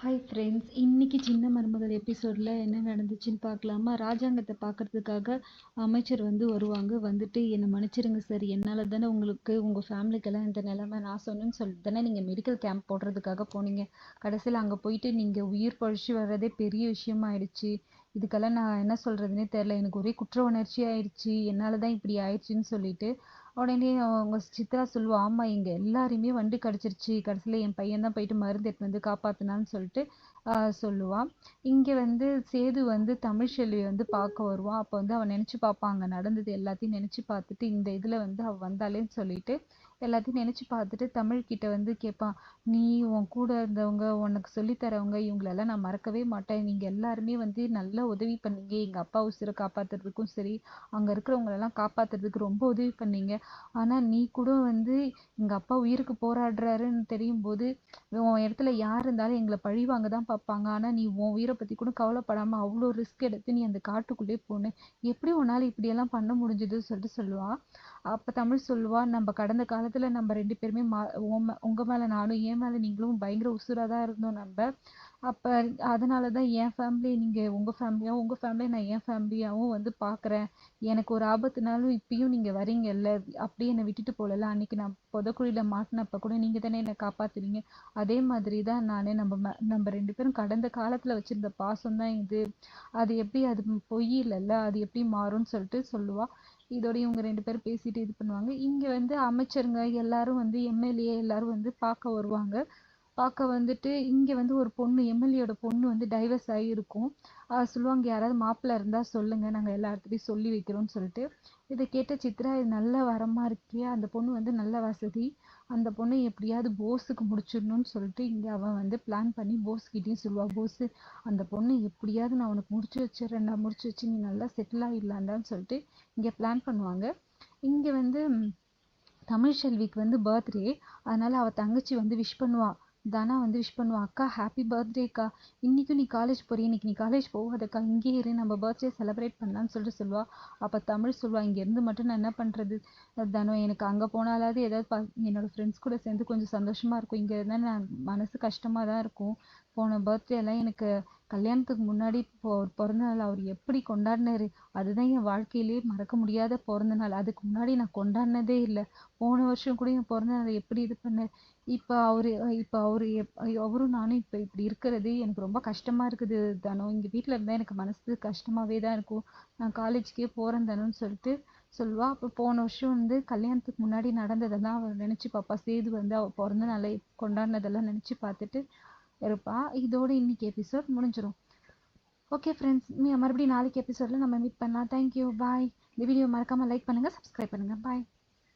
Hi friends, இன்னைக்கு சின்ன மருமகள் எபிசோடில் என்ன நடந்துச்சுன்னு பார்க்கலாமா? ராஜாங்கத்தை பார்க்கறதுக்காக அமைச்சர் வருவாங்க. வந்துட்டு என்னை மன்னிச்சிருங்க சார், என்னால் தானே உங்களுக்கு உங்கள் ஃபேமிலிக்கெல்லாம் இந்த நிலைமை. நான் சொன்னேன்னு சொல்லிட்டு தானே நீங்கள் மெடிக்கல் கேம்ப் போடுறதுக்காக போனீங்க. கடைசியில் அங்கே போயிட்டு நீங்கள் உயிர் பழிச்சு வர்றதே பெரிய விஷயமாயிடுச்சு. இதுக்கெல்லாம் நான் என்ன சொல்கிறதுனே தெரில. எனக்கு ஒரே குற்ற உணர்ச்சி ஆயிடுச்சு, என்னால் தான் இப்படி ஆயிடுச்சுன்னு சொல்லிட்டு உடனே அவங்க சித்ரா சொல்லுவா, ஆமாம் இங்கே எல்லாரையுமே வண்டு கடிச்சிருச்சு, கடைசியில் என் பையன் தான் போயிட்டு மருந்து எடுத்து காப்பாற்றினான்னு சொல்லிட்டு சொல்லுவான். இங்கே சேது தமிழ்ச்செல்வி பார்க்க வருவான். அப்போ அவன் நினச்சி பார்ப்பான், அங்கே நடந்தது எல்லாத்தையும் நினச்சி பார்த்துட்டு இந்த இதில் அவள் வந்தாலேன்னு சொல்லிட்டு எல்லாத்தையும் நினச்சி பார்த்துட்டு தமிழ்கிட்ட கேட்பான், நீ உன் கூட இருந்தவங்க, உனக்கு சொல்லித்தரவங்க, இவங்களெல்லாம் நான் மறக்கவே மாட்டேன். நீங்கள் எல்லாருமே நல்லா உதவி பண்ணீங்க, எங்கள் அப்பா உசுரை காப்பாற்றுறதுக்கும் சரி, அங்கே இருக்கிறவங்களெல்லாம் காப்பாற்றுறதுக்கு ரொம்ப உதவி பண்ணீங்க. ஆனால் நீ கூட எங்கள் அப்பா உயிருக்கு போராடுறாருன்னு தெரியும் போது உன் இடத்துல யார் இருந்தாலும் எங்களை பழி வாங்க தான் பார்ப்பாங்க. ஆனால் நீ உன் உயிரை பற்றி கூட கவலைப்படாமல் அவ்வளோ ரிஸ்க் எடுத்து நீ அந்த காட்டுக்குள்ளே போன, எப்படி உன்னால் இப்படியெல்லாம் பண்ண முடிஞ்சதுன்னு சொல்லிட்டு சொல்லுவான். அப்போ தமிழ் சொல்லுவா, நம்ம கடந்த காலத்தில் நம்ம 2 பேருமே உங்கள் மேலே நானும், என் மேலே நீங்களும் பயங்கர உசுராக தான் இருந்தோம் நம்ம. அப்போ அதனால தான் என் ஃபேமிலி நீங்கள் உங்கள் ஃபேமிலியாகவும், உங்கள் ஃபேமிலியை நான் என் ஃபேமிலியாகவும் பார்க்குறேன். எனக்கு ஒரு ஆபத்துனாலும் இப்பயும் நீங்கள் வரீங்கல்ல, அப்படியே என்னை விட்டுட்டு போகல. அன்றைக்கி நான் புதக்குழியில் மாட்டினப்போ கூட நீங்கள் தானே என்னை காப்பாற்றுனீங்க. அதே மாதிரி தான் நான் நம்ம 2 பேரும் கடந்த காலத்தில் வச்சுருந்த பாசம் தான் இது. அது எப்படி, அது பொய் இல்லைல்ல, அது எப்படி மாறும்னு சொல்லிட்டு சொல்லுவாள். இதோட இவங்க 2 பேரும் பேசிட்டு இது பண்ணுவாங்க. இங்கே அமைச்சருங்க எல்லாரும் எம்எல்ஏ எல்லாரும் பார்க்க வருவாங்க. பார்க்க வந்துட்டு இங்கே ஒரு பொண்ணு, எம்எல்ஏயோட பொண்ணு டைவர்ஸ் ஆகியிருக்கும். சொல்லுவாங்க, யாராவது மாப்பிள்ளை இருந்தால் சொல்லுங்கள், நாங்கள் எல்லா இடத்துலையும் சொல்லி வைக்கிறோம்னு சொல்லிட்டு. இதை கேட்ட சித்ரா, இது நல்ல வரமாக இருக்கே, அந்த பொண்ணு நல்ல வசதி, அந்த பொண்ணை எப்படியாவது போஸுக்கு முடிச்சிடணும்னு சொல்லிட்டு இங்கே அவன் பிளான் பண்ணி போஸ்கிட்டையும் சொல்லுவாள், போஸு அந்த பொண்ணு எப்படியாவது நான் உனக்கு முடிச்சு வச்சிடறேன்டா, முடிச்சு வச்சு நீ நல்லா செட்டில் ஆகிடலான்டான்னு சொல்லிட்டு இங்கே பிளான் பண்ணுவாங்க. இங்கே தமிழ்ச்செல்விக்கு பர்த்டே, அதனால் அவள் தங்கச்சி விஷ் பண்ணுவாள். தனா விஷ் பண்ணுவாள், அக்கா ஹாப்பி பர்த்டேக்கா, இன்றைக்கும் நீ காலேஜ் போறிய, இன்றைக்கி நீ காலேஜ் போகாதக்கா, இங்கே இரு, நம்ம பர்த்டே செலிப்ரேட் பண்ணலான்னு சொல்லிட்டு சொல்லுவாள். அப்போ தமிழ் சொல்லுவாள், இங்கேருந்து மட்டும் நான் என்ன பண்ணுறது தனோ, எனக்கு அங்கே போனாலாவது ஏதாவது என்னோடய ஃப்ரெண்ட்ஸ் கூட சேர்ந்து கொஞ்சம் சந்தோஷமாக இருக்கும், இங்கே இருந்தால் நான் மனசு கஷ்டமாக தான் இருக்கும். போன பர்த்டே எல்லாம் எனக்கு கல்யாணத்துக்கு முன்னாடி பிறந்த நாள் அவர் எப்படி கொண்டாடினாரு, அதுதான் என் வாழ்க்கையிலேயே மறக்க முடியாத பிறந்த நாள். அதுக்கு முன்னாடி நான் கொண்டாடினதே இல்லை. போன வருஷம் கூட என் பிறந்த நாளை எப்படி இது பண்ணார். அவரும் நானும் இப்போ இப்படி இருக்கிறது எனக்கு ரொம்ப கஷ்டமாக இருக்குது தானோ. இங்கே வீட்டில் இருந்தால் எனக்கு மனசு கஷ்டமாகவே தான் இருக்கும். நான் காலேஜுக்கே போகிறேன் தானோன்னு சொல்லிட்டு சொல்லுவா. அப்போ போன வருஷம் கல்யாணத்துக்கு முன்னாடி நடந்ததெல்லாம் அவள் நினச்சி பார்ப்பா. சேது அவள் பிறந்த நாளை கொண்டாடினதெல்லாம் நினச்சி பார்த்துட்டு இருப்பா. இதோட இன்னைக்கு எபிசோட் முடிஞ்சிடும். ஓகே ஃப்ரெண்ட்ஸ், மறுபடியும் நாளைக்கு எபிசோடில் நம்ம மீட் பண்ணலாம். தேங்க்யூ, பாய். இந்த வீடியோ மறக்காமல் லைக் பண்ணுங்கள், சப்ஸ்கிரைப் பண்ணுங்கள். பாய்.